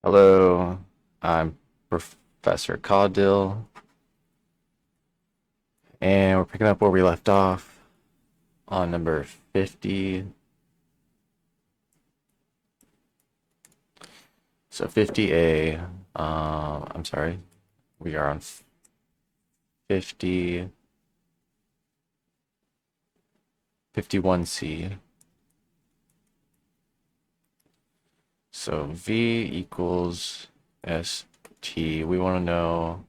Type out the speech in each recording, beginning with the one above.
Hello, I'm Professor Caudill, and we're picking up where we left off on number 50. So 50A, I'm sorry, we are on 50, 51C. So V equals ST. We want to know,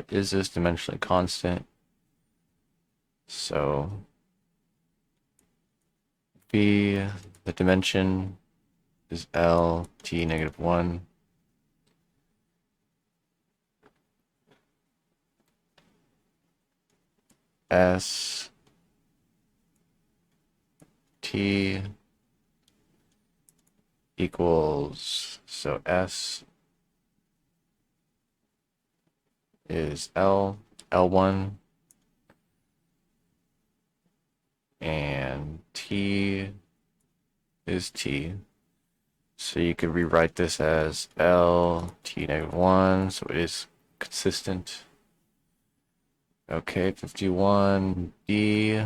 is this dimensionally constant? So V, the dimension is L, T negative 1. S T equals, so S is L, L1, and T is T. So you could rewrite this as L, T negative 1, so it is consistent. Okay, 51, D,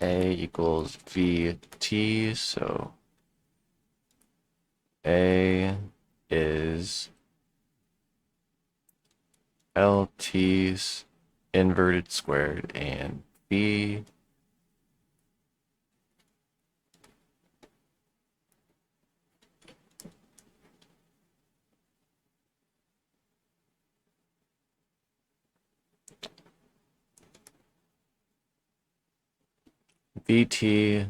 A equals VT, so A is LT's inverted squared, and B VT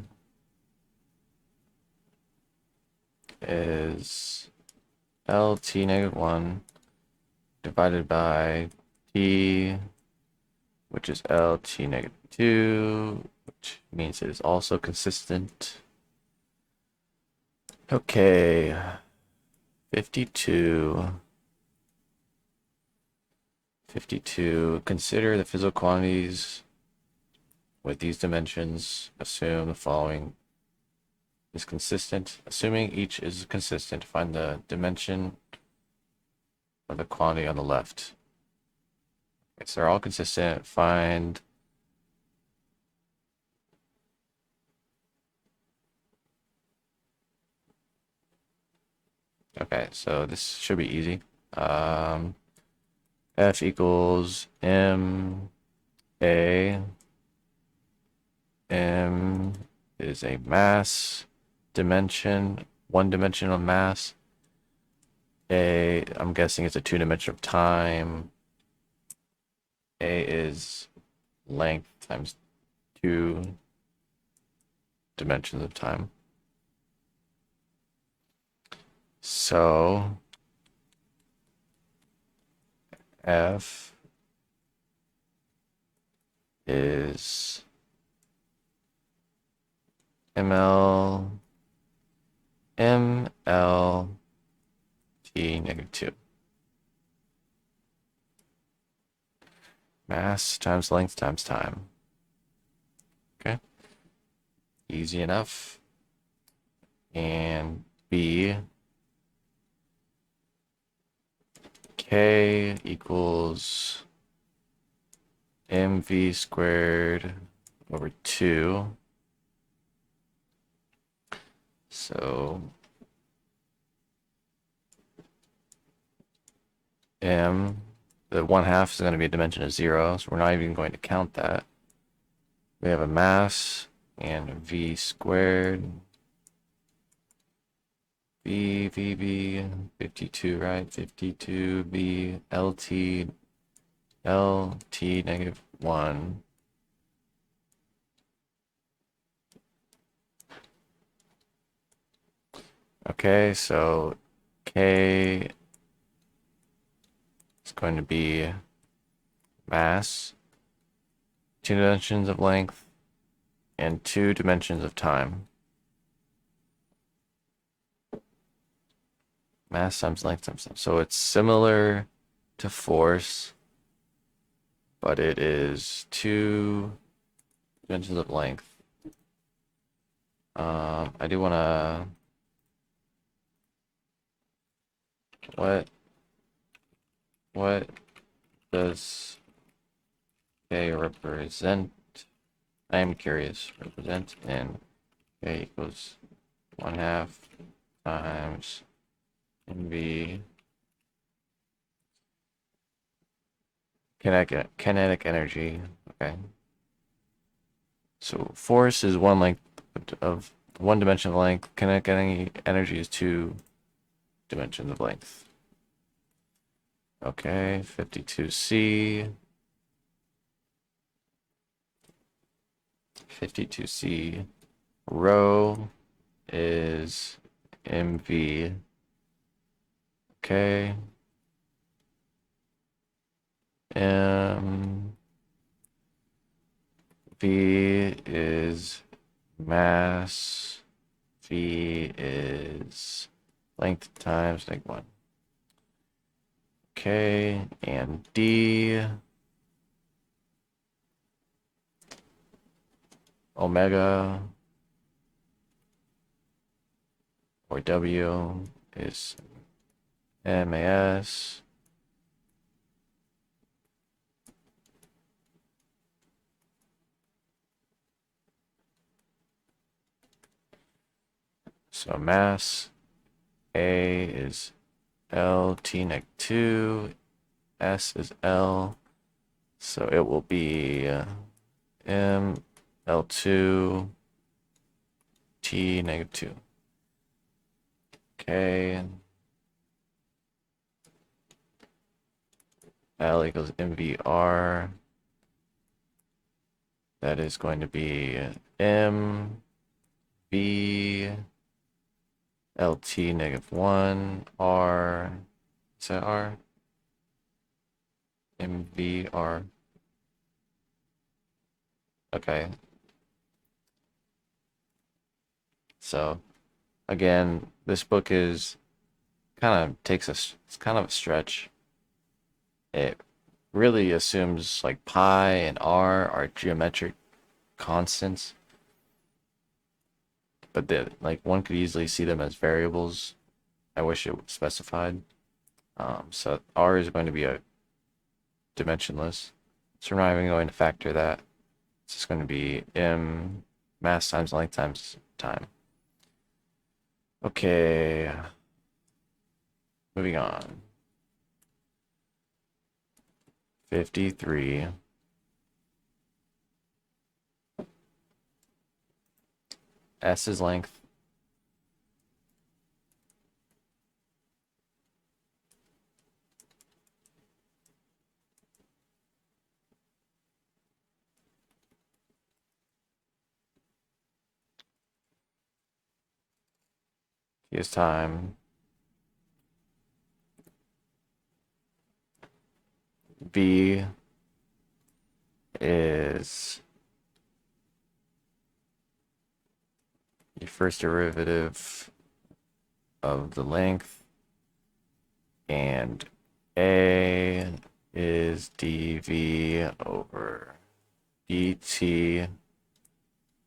is LT negative 1 divided by T, which is LT negative 2, which means it is also consistent. Okay, 52. 52. Consider the physical quantities with these dimensions. Assume the following is consistent. Assuming each is consistent, find the dimension of the quantity on the left. Okay, so they're all consistent. Find okay, so this should be easy. F equals M A. M is a mass dimension, one-dimensional mass. A, I'm guessing it's a two-dimensional time. A is length times two dimensions of time. So F is ML T negative 2. Mass times length times time. Okay. Easy enough. And B, K equals mv squared over 2. So m, the 1/2 is going to be a dimension of 0, so we're not even going to count that. We have a mass and v squared. V, 52, right? 52b, LT negative 1. Okay, so K is going to be mass, 2 dimensions of length, and 2 dimensions of time. Mass times length times time. So it's similar to force, but it is 2 dimensions of length. I do want to What does K represent? I am curious. Represent in K equals 1/2 times MV kinetic energy. Okay. So force is one dimension of length. Kinetic energy is 2 dimensions of length. Okay, 52C. 52C. Rho is MV. Okay. V is mass. V is length times -1. Okay, and D, omega, or W, is MAS. So mass A is LT-2, S is L, so it will be M L2 T-2. Okay. L equals MVR. That is going to be M V LT -1 R. Is that R? MVR. Okay. So again, this book is it's kind of a stretch. It really assumes like pi and r are geometric constants, but one could easily see them as variables. I wish it was specified. So r is going to be a dimensionless, so we're not even going to factor that. It's just going to be m mass times length times time. Okay, moving on. 53. S is length. T is time. V is the first derivative of the length, and A is dV over dt,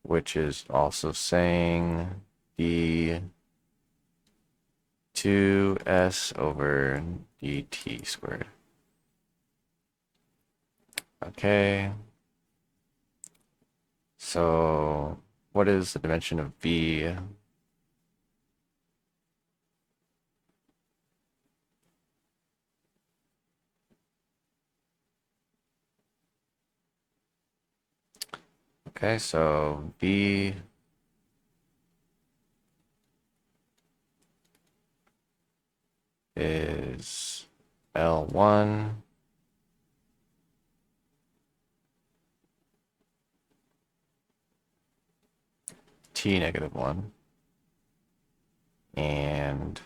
which is also saying d2s over dt squared. Okay. So what is the dimension of V? Okay, so V is L1 T -1, and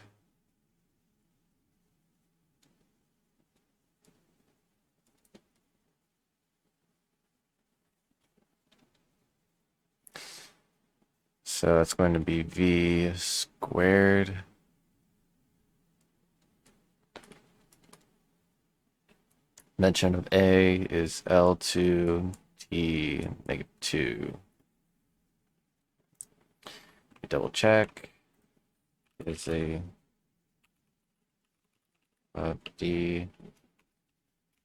so that's going to be V squared dimension of A is L2 T -2. Double check. It's a of d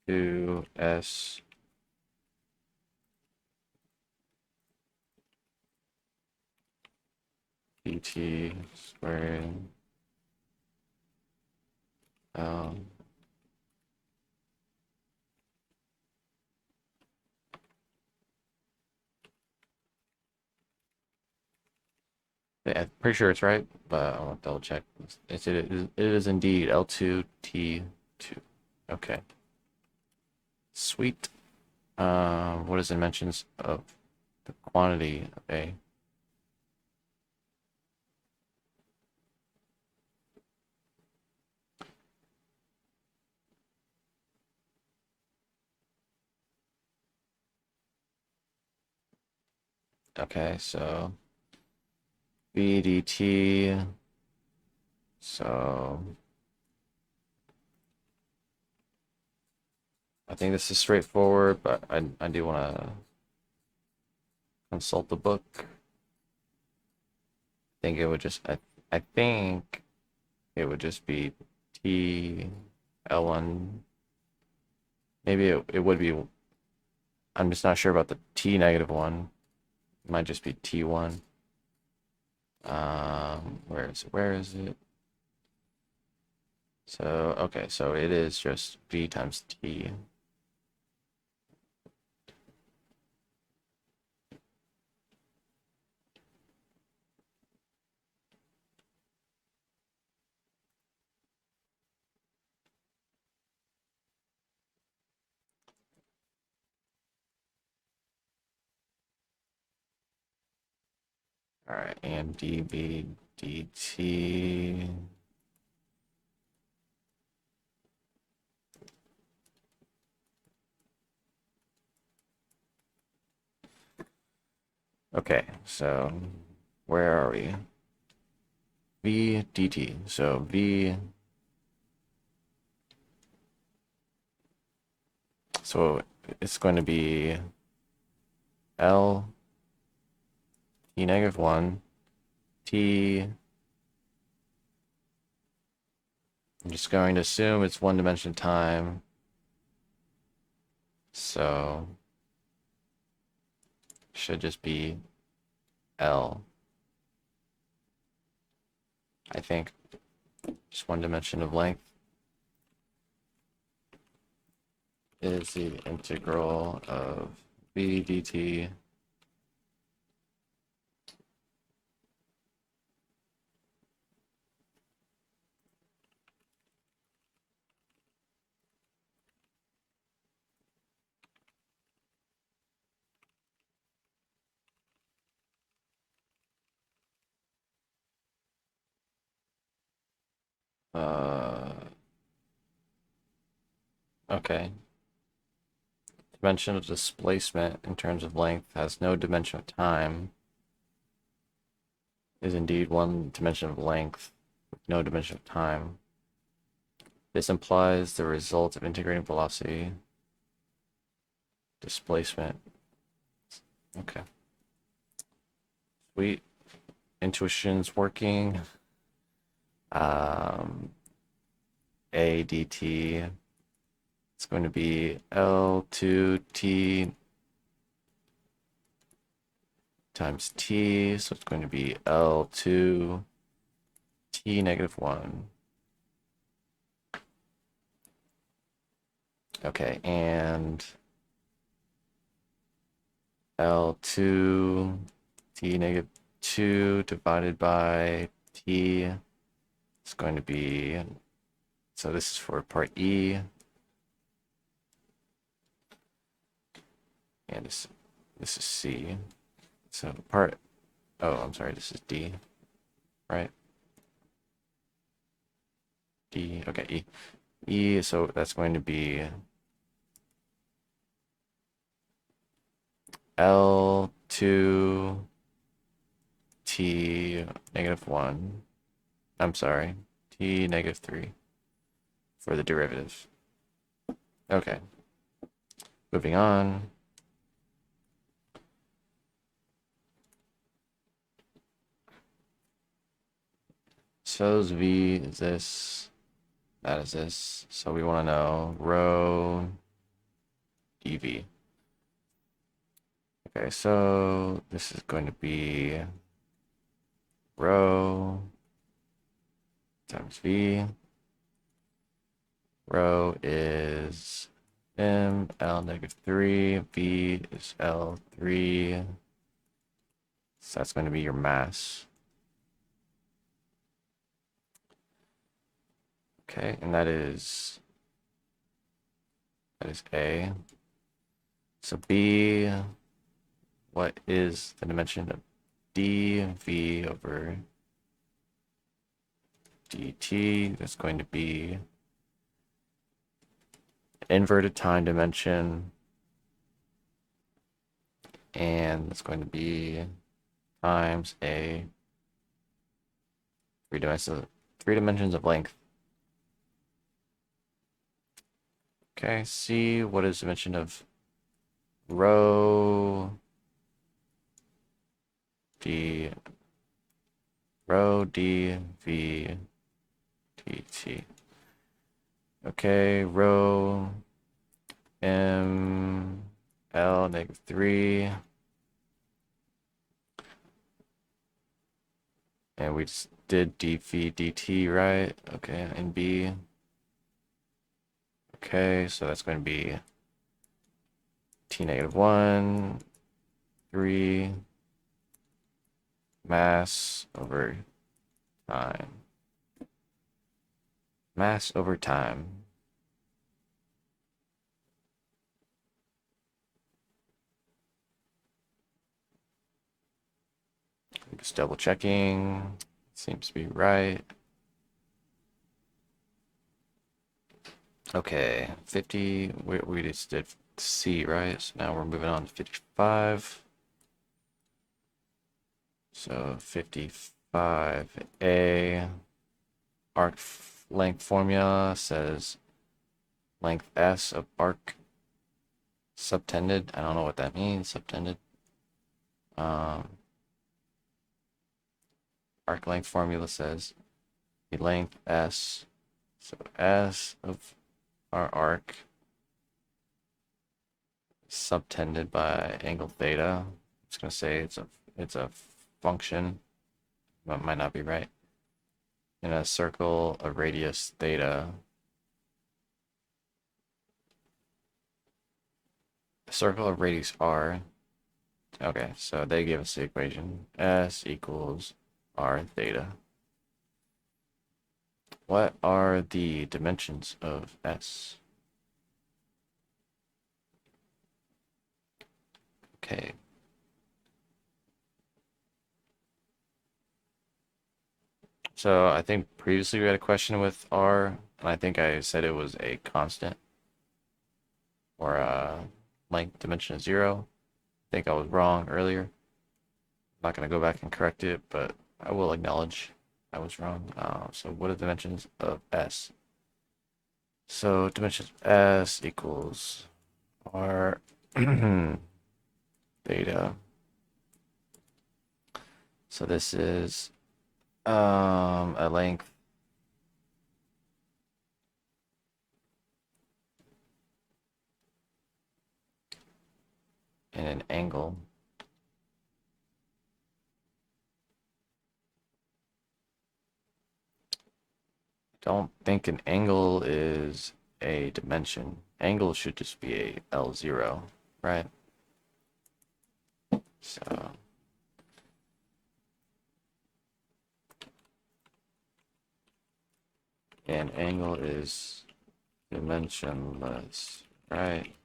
to s dt squared L. Yeah, I'm pretty sure it's right, but I want to double check. It is indeed L2T2. Okay. Sweet. What is the dimensions of the quantity of A? Okay, so V dt. So I think this is straightforward, but I do want to consult the book. I think it would just I think it would just be T L1. Maybe it would be. I'm just not sure about the T negative one. It might just be T1. Where is it? So okay, so it is just V times T. All right, and dV dt. Okay, so where are we? V dt. So V. So it's going to be L T negative 1 T. I'm just going to assume it's one dimension time. So should just be L. I think just one dimension of length is the integral of V dt. Okay. Dimension of displacement in terms of length has no dimension of time. Is indeed one dimension of length with no dimension of time. This implies the result of integrating velocity, displacement. Okay. Sweet. Intuition's working. A dt. It's going to be L2T times T. So it's going to be L2 T negative 1. Okay, and L2 T negative 2 divided by T is going to be, so this is for part E. And this is C. So part, oh, I'm sorry, this is D, right? D, okay, E. E, so that's going to be L2 T negative 1. I'm sorry, T negative 3 for the derivative. Okay. Moving on. So V is this. That is this. So we want to know row EV. Okay, so this is going to be row times V. Row is M L -3. V is L3. So that's going to be your mass. Okay, and that is A. So B, what is the dimension of dV over dt? That's going to be inverted time dimension, and it's going to be times a three dimensions of length. Okay, C, what is the dimension of rho d dv dt? Okay, rho m L -3. And we just did dv dt, right? Okay, and B. Okay, so that's going to be T-1, 3 mass over time. Mass over time. Just double checking. Seems to be right. Okay, 50. We just did C, right? So now we're moving on to 55. So 55A. Arc length formula says length S of arc subtended. I don't know what that means, subtended. Arc length formula says the length S. So S of our arc subtended by angle theta. It's gonna say it's a function. That might not be right. In a circle of radius theta. A circle of radius r. Okay, so they give us the equation. S equals r theta. What are the dimensions of S? Okay. So I think previously we had a question with R, and I think I said it was a constant or a length dimension of 0. I think I was wrong earlier. I'm not going to go back and correct it, but I will acknowledge I was wrong. So what are the dimensions of S? So dimensions of S equals R theta. So this is a length and an angle. Don't think an angle is a dimension. Angle should just be a L0, right? So an angle is dimensionless, right?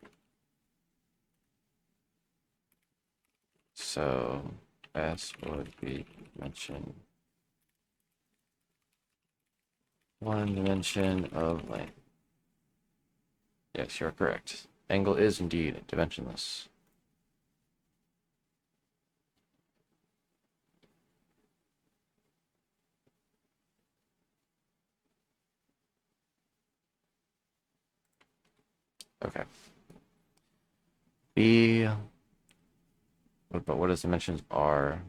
So S would be dimension, one dimension of length. Yes, you're correct. Angle is indeed dimensionless. Okay. B, but what is dimensions R?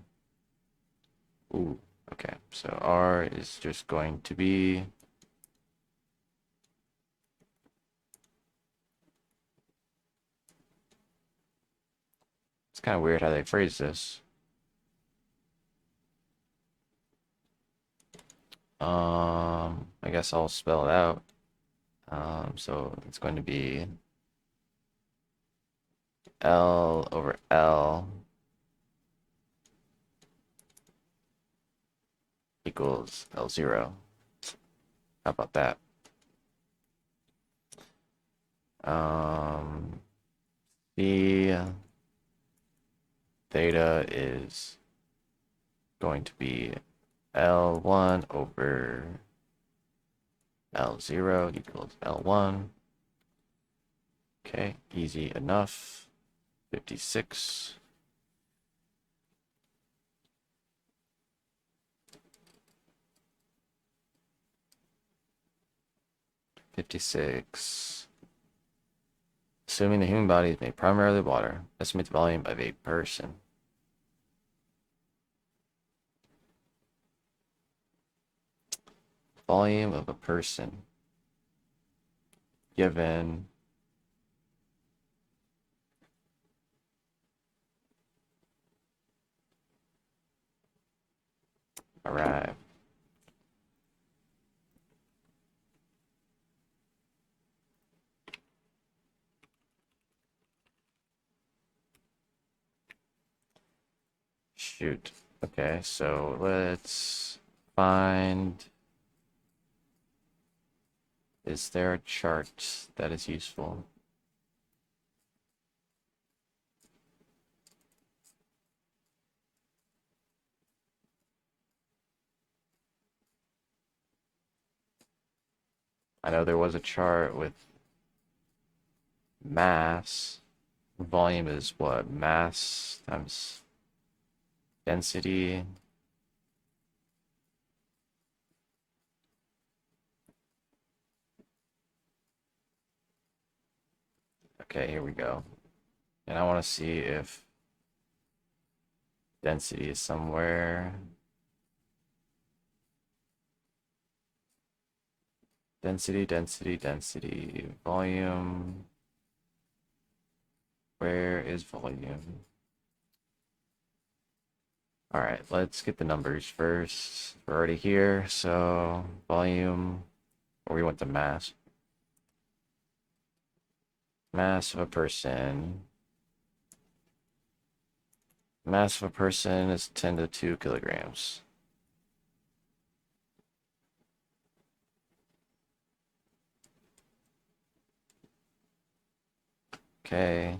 Ooh, okay. So R is just going to be It's kind of weird how they phrase this. I guess I'll spell it out. So it's going to be L over L equals L0. How about that? The theta is going to be L1 over L0 equals L1. Okay, easy enough. 56. Assuming the human body is made primarily of water, estimate the volume of a person. Volume of a person given arrive. Shoot. Okay, so let's find. Is there a chart that is useful? I know there was a chart with mass. Volume is what? Mass times density. Okay, here we go. And I want to see if density is somewhere. Density, density, density, volume. Where is volume? All right, let's get the numbers first. We're already here, so volume, or we want the mass. Mass of a person. Mass of a person is 10 to the 2 kilograms. Okay.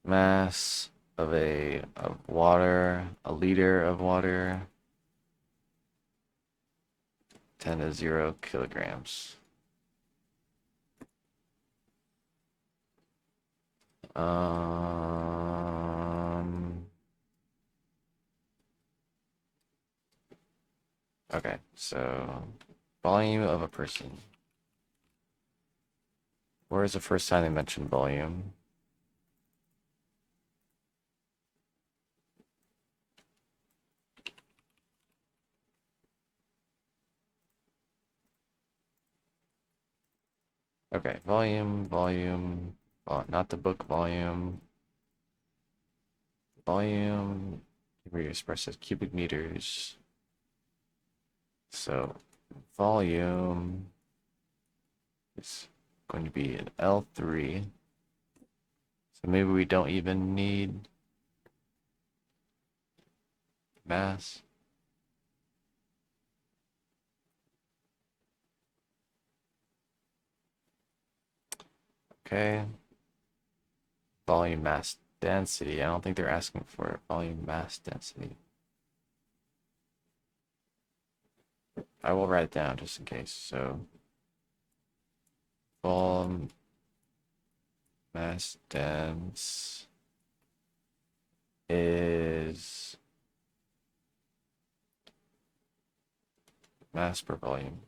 Mass of water, a liter of water, 10 to 0 kilograms. Okay, so volume of a person. Where is the first time they mentioned volume? Okay, volume, not the book volume. Volume, we express as cubic meters. So volume is going to be an L3. So maybe we don't even need mass. Okay. Volume mass density. I don't think they're asking for volume mass density. I will write it down just in case. So volume mass dense is mass per volume.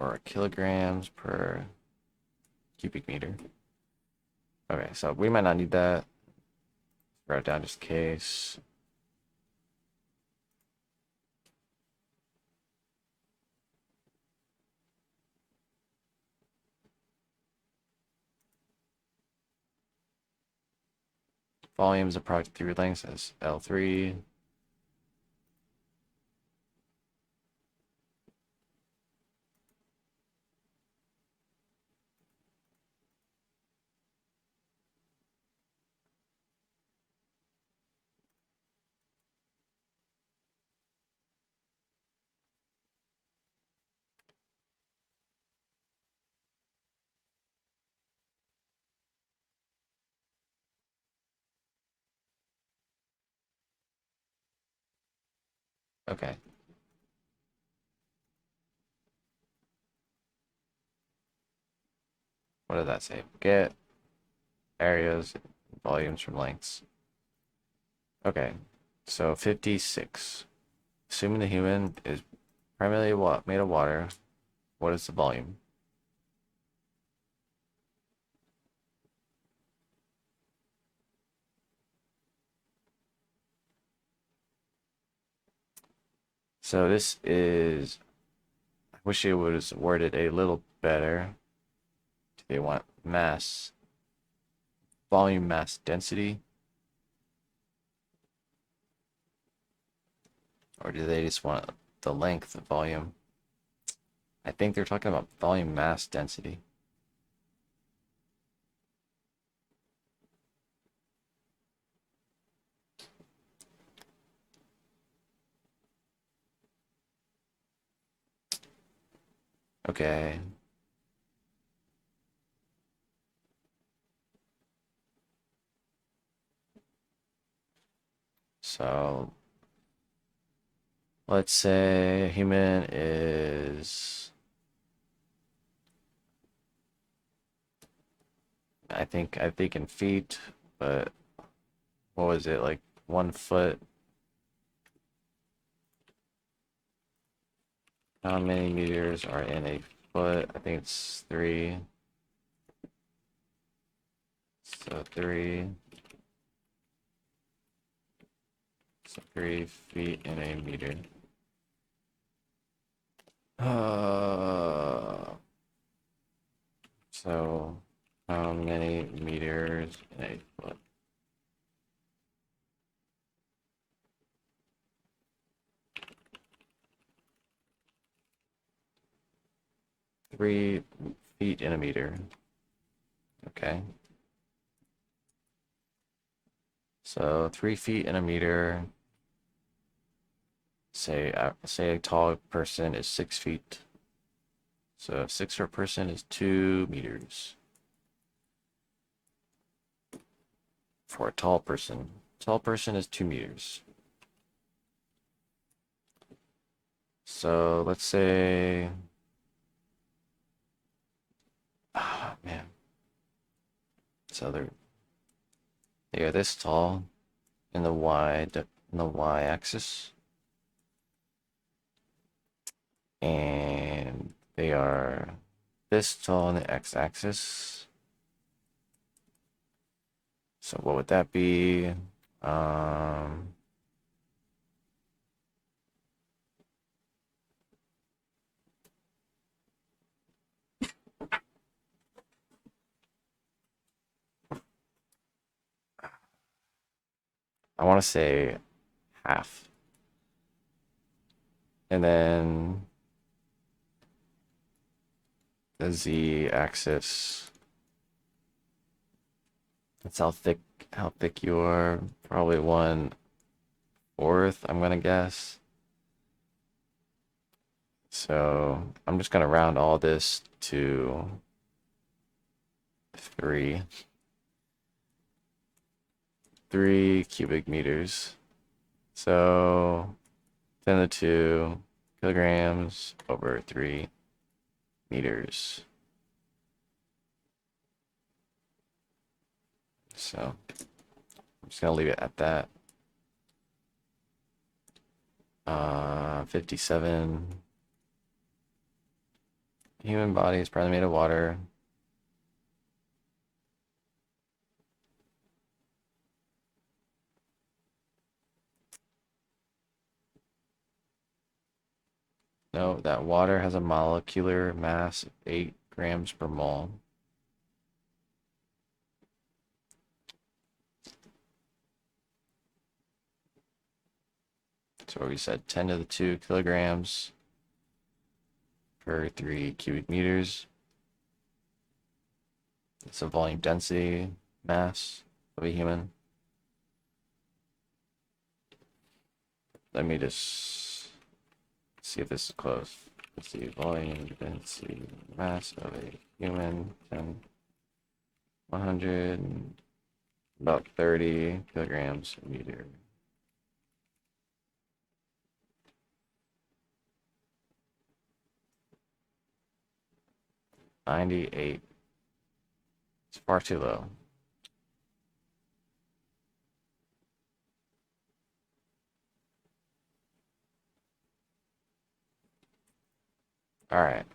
Or kilograms per cubic meter. Okay, so we might not need that. Write it down just in case. Volume is a product through length as L3. Okay. What did that say? Get areas, volumes from lengths. Okay. So 56. Assuming the human is primarily made of water, what is the volume? So this is, I wish it was worded a little better. Do they want mass, volume, mass, density? Or do they just want the length of volume? I think they're talking about volume, mass, density. Okay. So let's say a human is, I think in feet, but what was it, like 1 foot? How many meters are in a foot? I think it's 3. So 3. So 3 feet in a meter. So how many meters in a foot? 3 feet in a meter. Okay. So 3 feet in a meter. Say a tall person is 6 feet. So 6 foot person is 2 meters. For a tall person. Tall person is 2 meters. So let's say, man. So they are this tall in the y axis, and they are this tall on the x axis. So what would that be? I want to say half. And then the z axis, that's how thick you are. Probably 1/4, I'm gonna guess. So I'm just gonna round all this to 3. 3 cubic meters. So 10 to the 2 kilograms over 3 meters. So I'm just gonna leave it at that. 57. Human body is primarily made of water. No, that water has a molecular mass of 8 grams per mole. So we said 10 to the 2 kilograms per 3 cubic meters. It's a volume density mass of a human. Let me just see if this is close. Let's see, volume density mass of a human, 10, 100, about 30 kilograms a meter. $98. It's far too low. All right.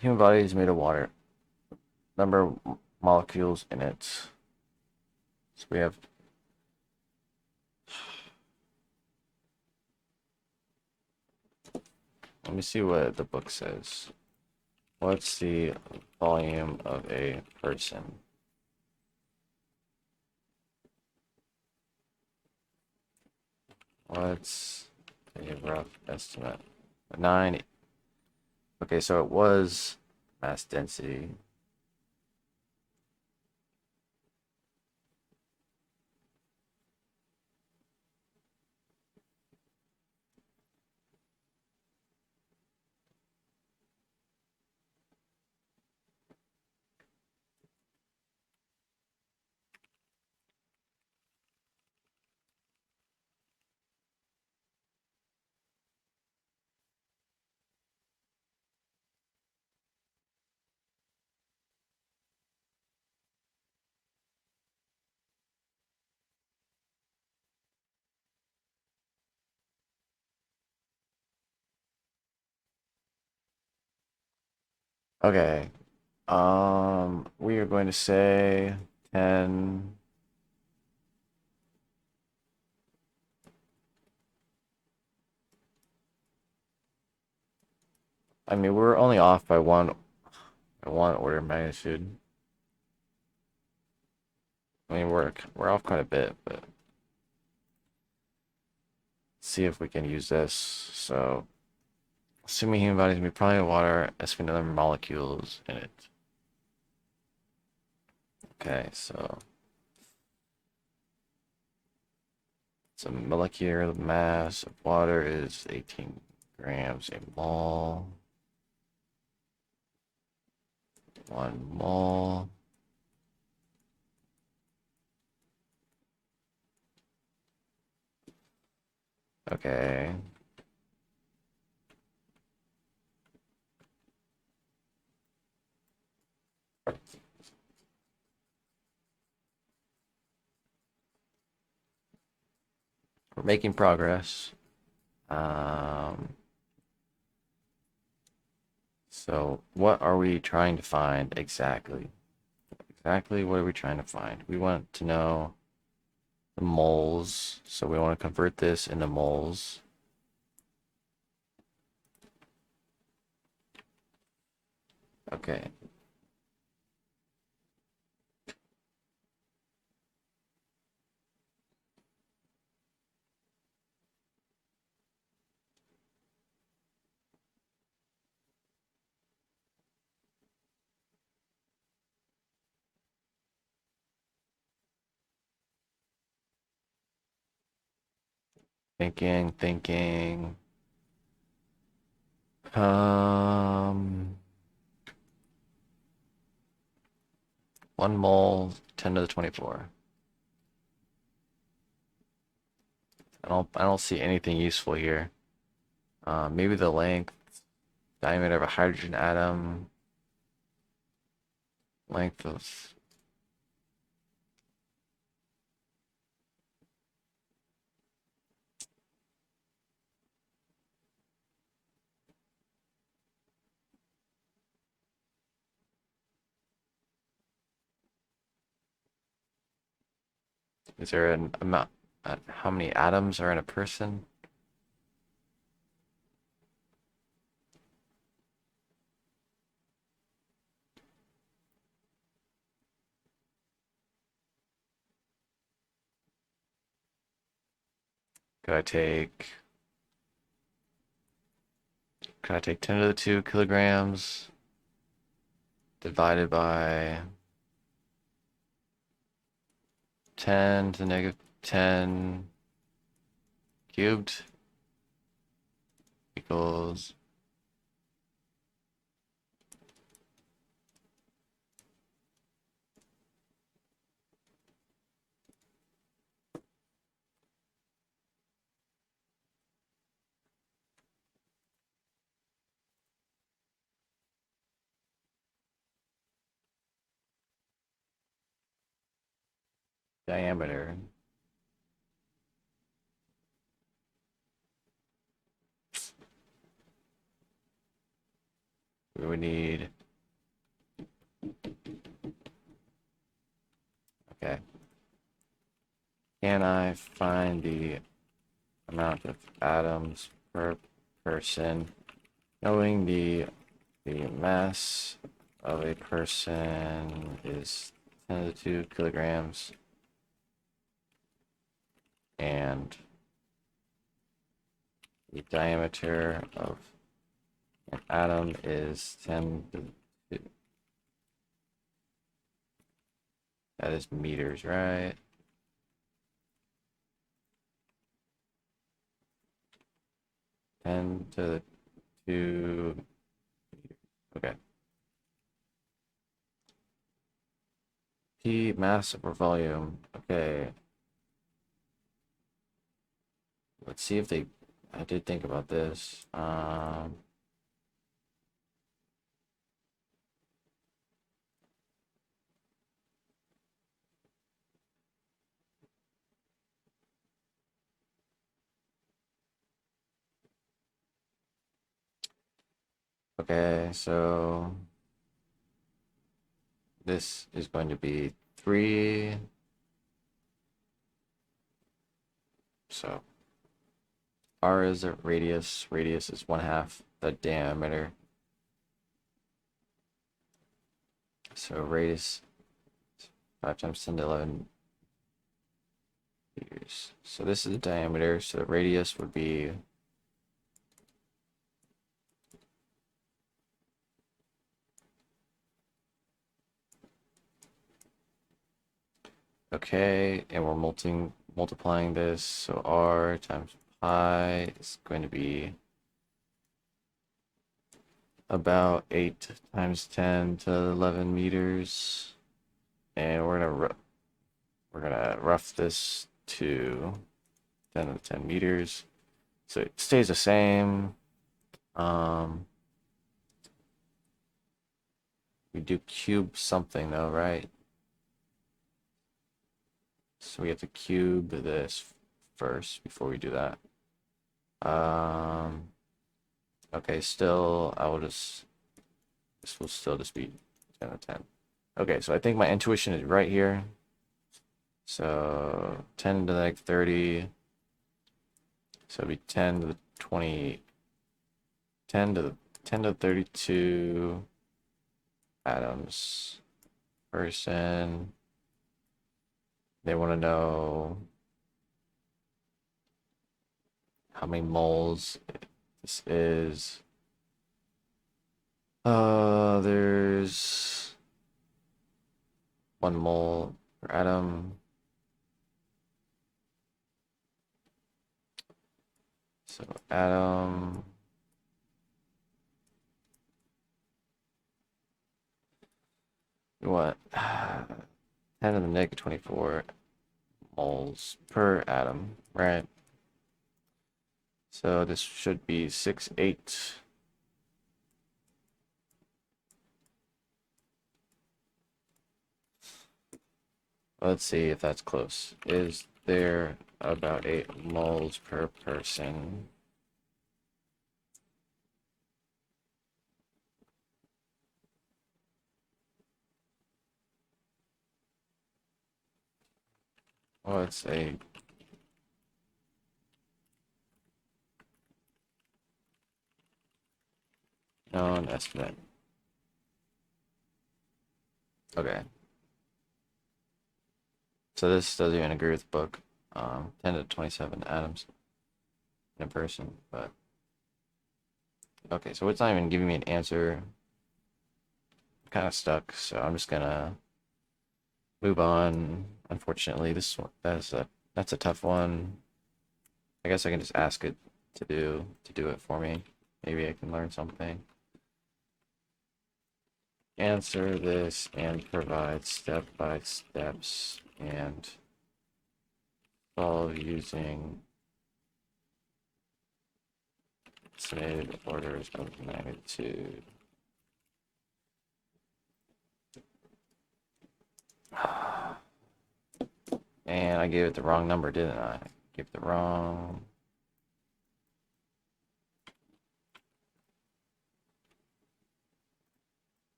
Human body is made of water. Number of molecules in it. So we have. Let me see what the book says. What's the volume of a person? What's a rough estimate? 9. Okay, so it was mass density. Okay. We are going to say 10. I mean, we're only off by one order of magnitude. I mean, we're off quite a bit, but let's see if we can use this. So, assuming human bodies be probably water, estimating the number of molecules in it. Okay, so a molecular mass of water is 18 grams a mole. 1 mole. Okay. We're making progress. So what are we trying to find exactly? Exactly what are we trying to find? We want to know the moles, so we want to convert this into moles. Okay. Thinking. Um, 1 mole, 10 to the 24. I don't see anything useful here. Maybe the length, diameter of a hydrogen atom, length of. Is there an amount? How many atoms are in a person? Could I take 10 to the 2 kilograms divided by 10 to the negative 10 cubed equals diameter. We would need, okay. Can I find the amount of atoms per person, knowing the mass of a person is 10 to the 2 kilograms, and the diameter of an atom is 10 to the 2. That is meters, right? Ten to the 2. Okay. P mass over volume. Okay. Let's see if they. I did think about this. Okay, so this is going to be 3. So R is a radius. Radius is 1/2 the diameter. So radius 5 times 10 to 11 meters. So this is the diameter. So the radius would be okay, and we're multiplying this. So R times pi is going to be about 8 times 10 to 11 meters, and we're gonna rough this to 10 to the 10 meters, so it stays the same. We do cube something though, right? So we have to cube this first before we do that. Okay, still, this will still just be 10 to 10. Okay, so I think my intuition is right here. So 10 to the negative 30. So it'd be 10 to the 20, 10 to the 32 atoms. Person. They want to know how many moles this is. There's 1 mole per atom. So atom. What? 10 to the negative 24 moles per atom, right? So this should be 6.8. Let's see if that's close. Is there about 8 moles per person? Let's say known estimate. Okay. So this doesn't even agree with the book. 10 to 27 atoms. in person, but okay, so it's not even giving me an answer. I'm kind of stuck, so I'm just gonna move on. Unfortunately, this one that's a tough one. I guess I can just ask it to do it for me. Maybe I can learn something. Answer this and provide step by steps and solve using estimated orders of magnitude. And I gave it the wrong number, didn't I? Give the wrong.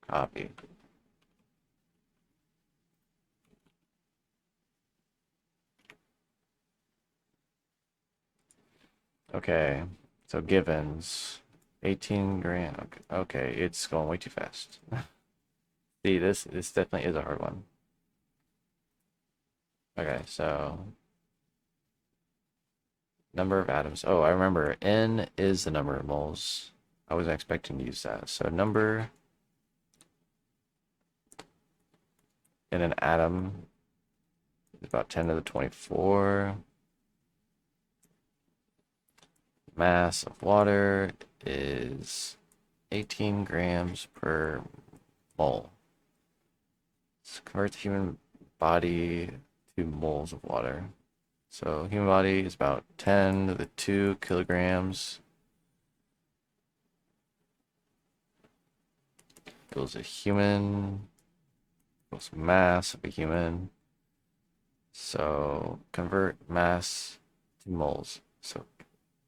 Copy. Okay, so givens. 18 grand. Okay, it's going way too fast. See, this definitely is a hard one. Okay, so number of atoms. Oh, I remember. N is the number of moles. I wasn't expecting to use that. So number in an atom is about 10 to the 24. Mass of water is 18 grams per mole. Let's convert the human body to moles of water. So human body is about 10 to the 2 kilograms. Equals a human. Equals mass of a human. So convert mass to moles. So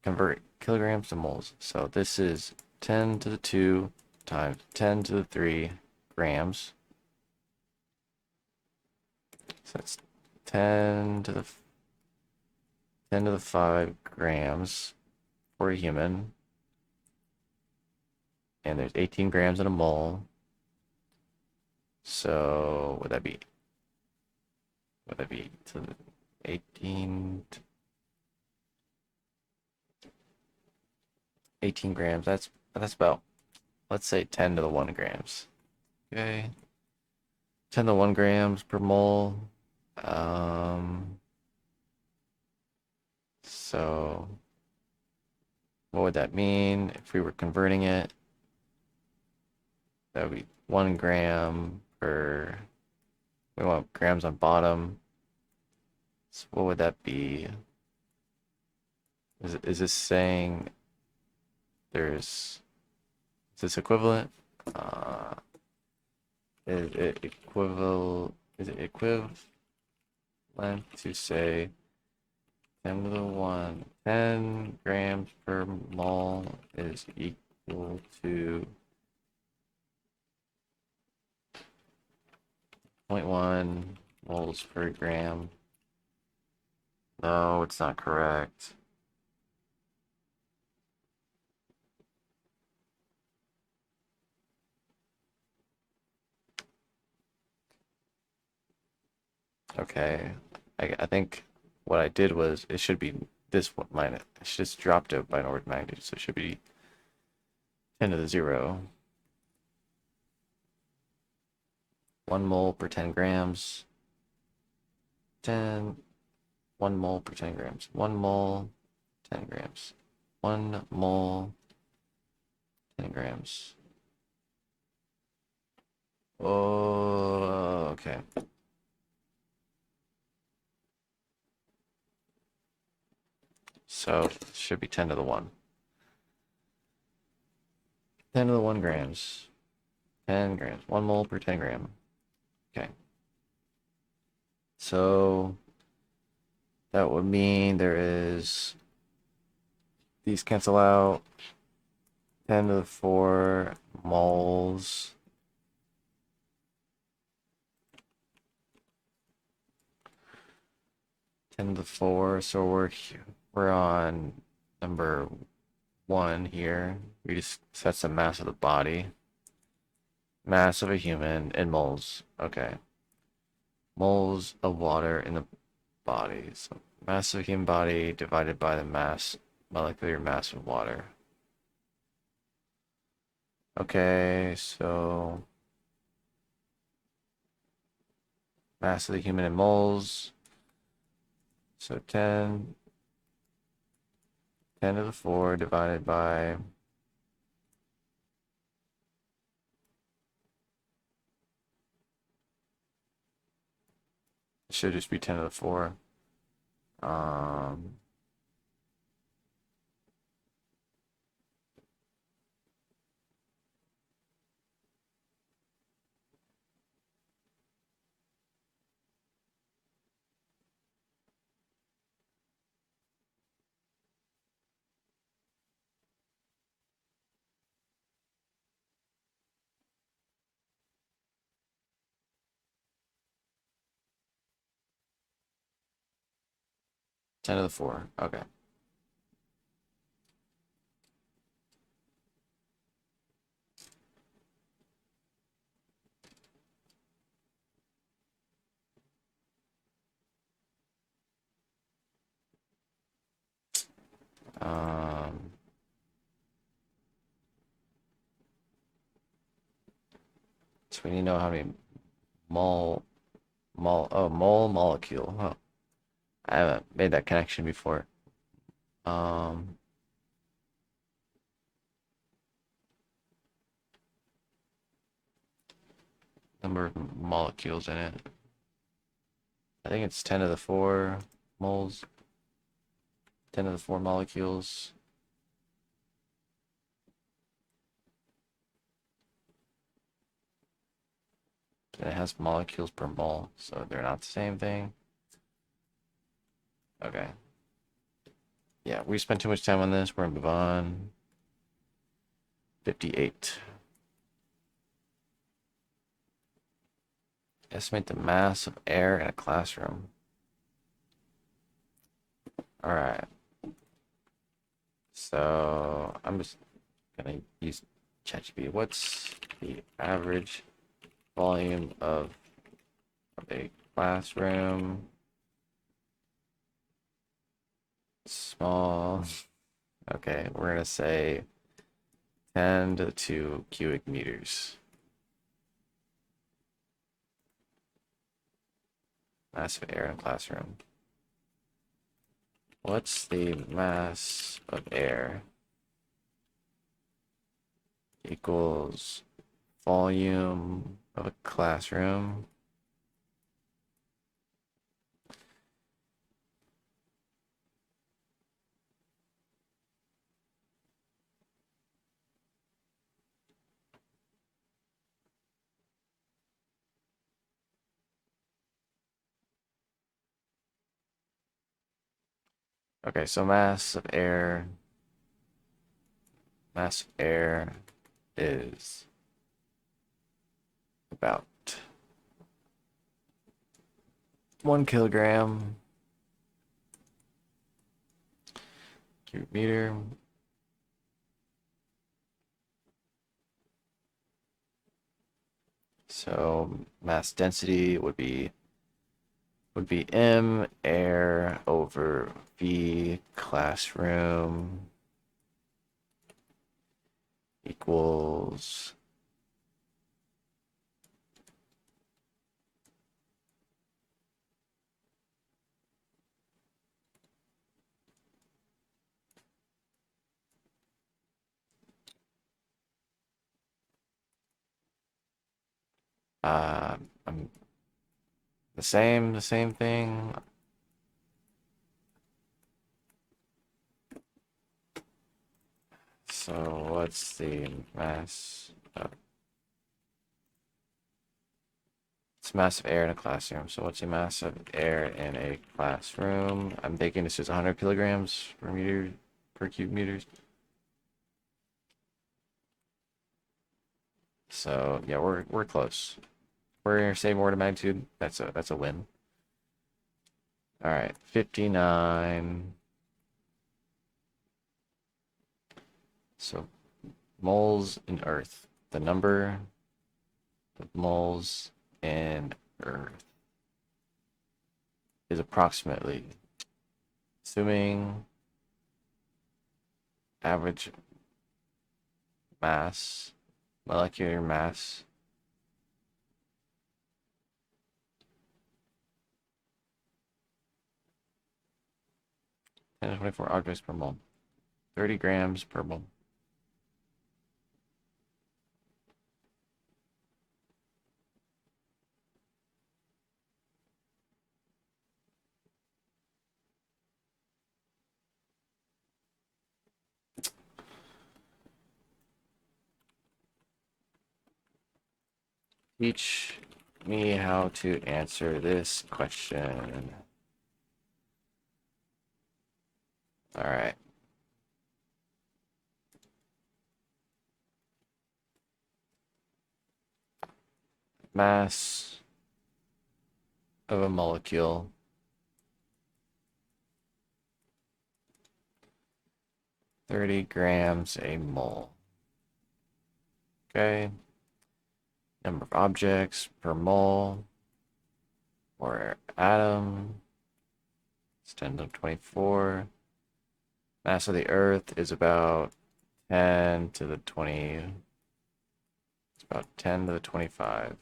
convert kilograms to moles. So this is 10 to the 2 times 10 to the 3 grams. So that's 10 to the 5 grams for a human. And there's 18 grams in a mole. So would that be to the 18 grams? That's about, let's say, 10 to the 1 grams. Okay. 10 to 1 grams per mole. So what would that mean if we were converting it? That would be 1 gram per, we want grams on bottom. So what would that be? Is this saying is this equivalent? Is it equivalent to say 10 to the 1, 10 grams per mole is equal to 0.1 moles per gram? No, it's not correct. Okay, I think what I did was it should be this one minus. I just dropped it by an order of magnitude, so it should be 10 to the 0. 1 mole per 10 grams. 1 mole per 10 grams. 1 mole, 10 grams. 1 mole, 10 grams. Oh, okay. So it should be 10 to the 1. 10 to the 1 grams. 10 grams. 1 mole per 10 gram. Okay. So that would mean there is, these cancel out. 10 to the 4 moles. Ten to the 4. So we're on number 1 here. We just that's the mass of the body. Mass of a human in moles. Okay. Moles of water in the body. So mass of human body divided by the molecular mass of water. Okay, so mass of the human in moles. So 10 to the 4 divided by, it should just be 10 to the 4. Um, ten to the 4. Okay. Um, so we need to know how many mole molecule. Huh. I haven't made that connection before. Um, Number of molecules in it. I think it's 10 to the 4 moles. 10 to the 4 molecules. And it has molecules per mole, so they're not the same thing. Okay. Yeah, we spent too much time on this. We're gonna move on. 58. Estimate the mass of air in a classroom. All right. So I'm just gonna use ChatGPT. What's the average volume of a classroom? Small. Okay, we're gonna say 10 to the 2 cubic meters. Mass of air in a classroom. What's the mass of air equals volume of a classroom? Okay, so mass of air is about 1 kilogram cubic meter. So mass density would be m air over v classroom equals uh um, the same thing. So what's the mass of it's mass of air in a classroom. So what's the mass of air in a classroom? I'm thinking this is 100 kilograms per cubic meters. So yeah, we're close. We're gonna say more to magnitude. That's a win. All right, 59. So moles in Earth. The number of moles in Earth is approximately, assuming average mass, molecular mass, and 24 objects per mole, 30 grams per mole. Teach me how to answer this question. All right. Mass of a molecule. $30 grams a mole. Okay. Number of objects per mole or atom. It's 10 to the 24. Mass of the Earth is about 10 to the 20. It's about 10 to the 25.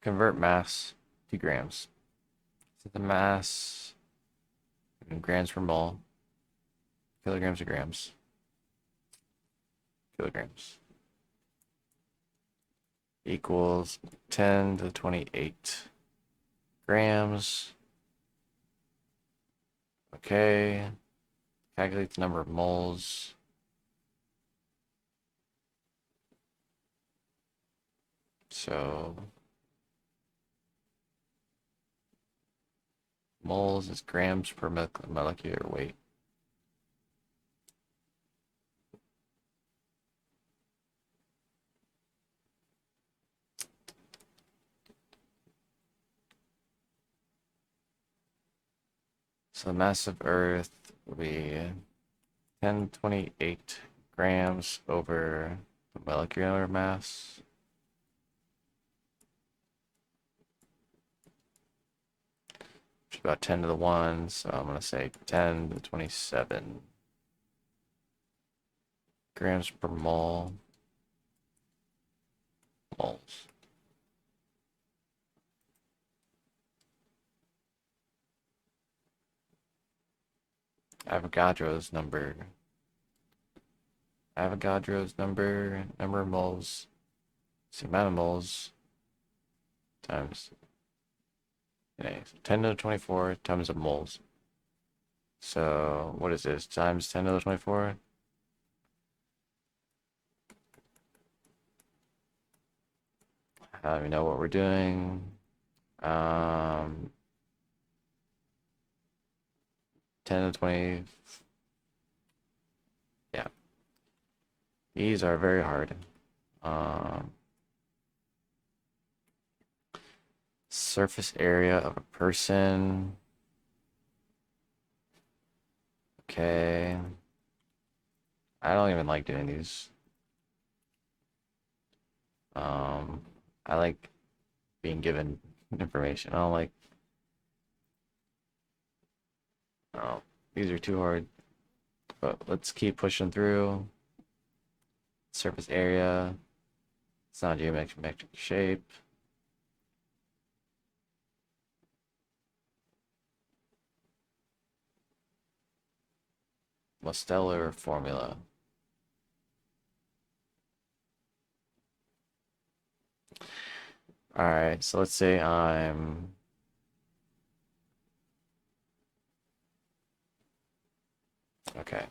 Convert mass to grams. So the mass in grams per mole, kilograms or grams, kilograms, equals 10 to the 28 grams. Okay. Calculate the number of moles. So moles is grams per molecular weight. So the mass of Earth will be 1028 grams over the molecular mass. Which is about 10 to the 1, so I'm going to say 10 to the 27 grams per mole. Moles. Avogadro's number. Number of moles. It's the amount of moles times 10 to the 24 times of moles. So what is this? Times 10 to the 24? I don't even know what we're doing. 10 to 20. Yeah. These are very hard. Surface area of a person. Okay. I don't even like doing these. I like being given information. I don't like. Oh, these are too hard. But let's keep pushing through. Surface area. It's not geometric shape. Stellar formula. All right, so let's say I'm okay.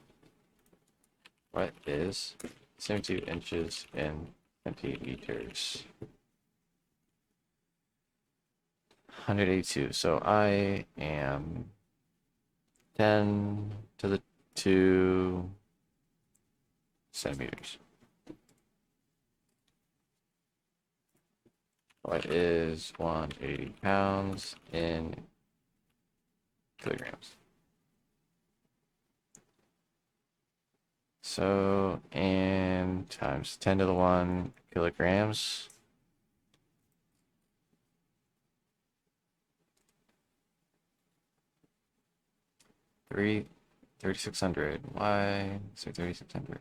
What is 72 inches in centimeters? 182. So I am 10 to the 2 centimeters. What is 180 pounds in kilograms? So, and times 10 to the 1 kilograms. Three, 3,600. Why? So 3,600.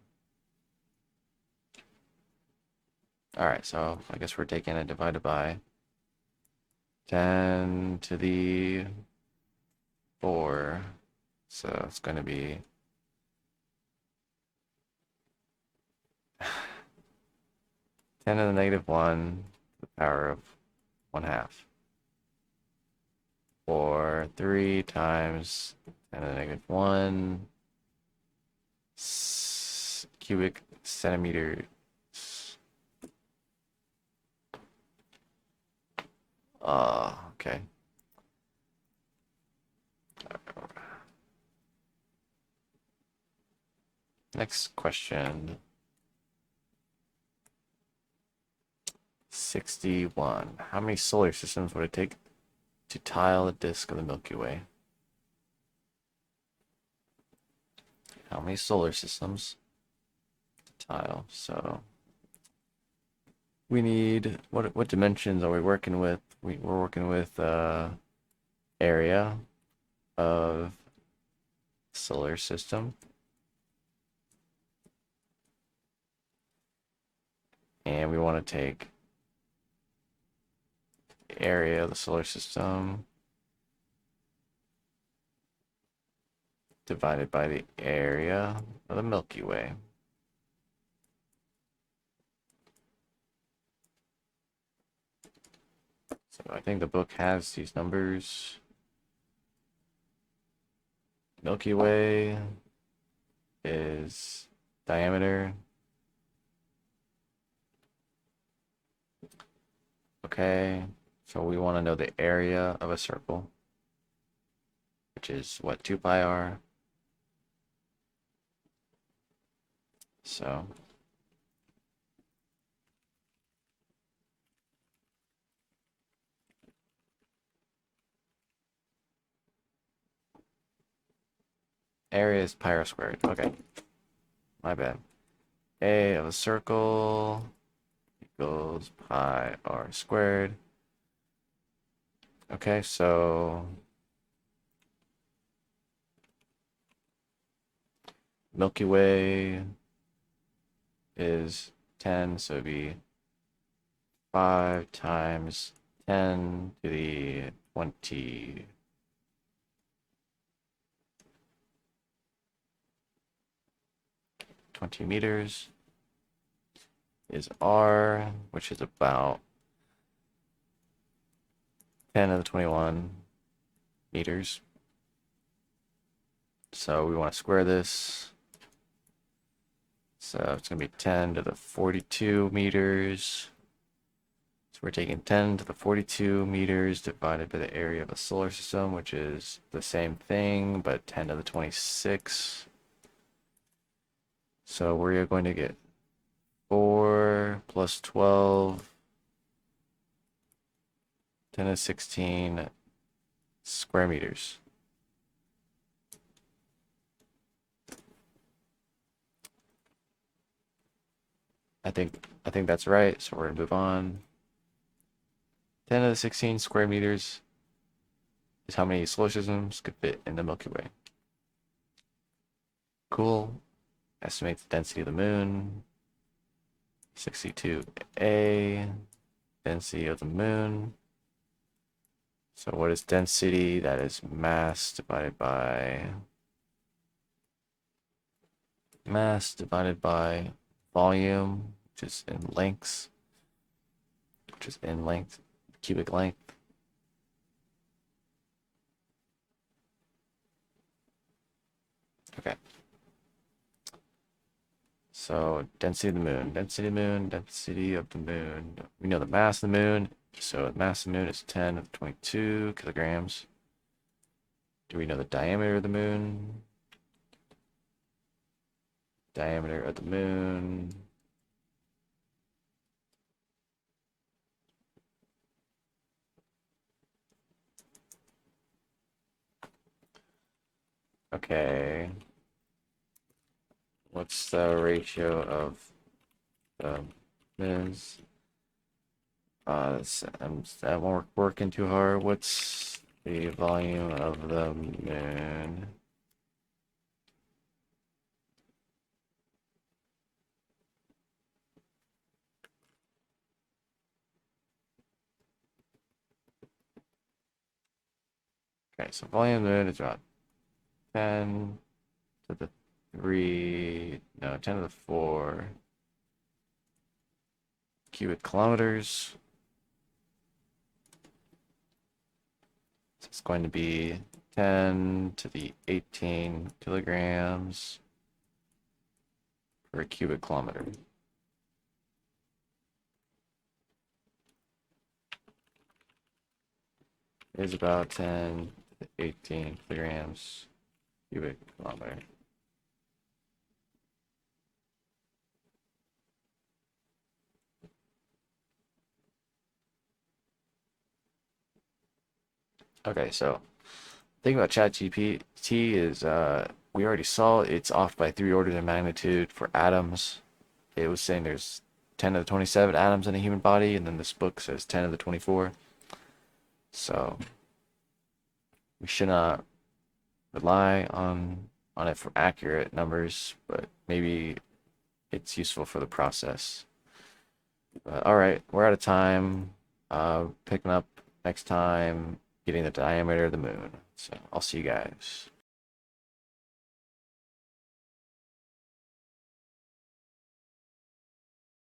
All right, so I guess we're taking it divided by 10 to the 4. So it's going to be 10 to the negative 1 to the power of 1/2. Or 3 times 10 to the negative 1 cubic centimeters. Okay. Next question. 61. How many solar systems would it take to tile the disk of the Milky Way? How many solar systems to tile? So we need, what dimensions are we working with? We're working with area of solar system. And we want to take the area of the solar system divided by the area of the Milky Way. So I think the book has these numbers. Milky Way is diameter. Okay, so we want to know the area of a circle, which is what, 2 pi r. So area is pi r squared. Okay, my bad. A of a circle equals pi r squared. Okay, so Milky Way is 10, so it'd be 5 times 10 to the 20. 20 meters is r, which is about 10 to the 21 meters. So we want to square this. So it's going to be 10 to the 42 meters. So we're taking 10 to the 42 meters divided by the area of a solar system, which is the same thing, but 10 to the 26. So we're going to get 4 plus 12, 10 to the 16 square meters. I think that's right, so we're gonna move on. 10 to the 16 square meters is how many solar systems could fit in the Milky Way. Cool. Estimate the density of the moon. 62A. Density of the moon. So what is density? That is mass divided by volume, which is in lengths, cubic length. Okay. So density of the moon, density of the moon, density of the moon. We know the mass of the moon. So the mass of the moon is 10 to the 22 kilograms. Do we know the diameter of the moon? Diameter of the moon. Okay. What's the ratio of the moons? I'm working too hard. What's the volume of the moon? Okay, so volume of the moon is about 10 to the 3, no, 10 to the 4 cubic kilometers. So it's going to be 10 to the 18 kilograms per cubic kilometer. It is about 10 to the 18 kilograms cubic kilometer. Okay, so thing about ChatGPT is we already saw it's off by 3 orders of magnitude for atoms. It was saying there's 10 to the 27 atoms in a human body, and then this book says 10 to the 24. So we should not rely on it for accurate numbers, but maybe it's useful for the process. But all right, we're out of time. Picking up next time, getting the diameter of the moon. So I'll see you guys.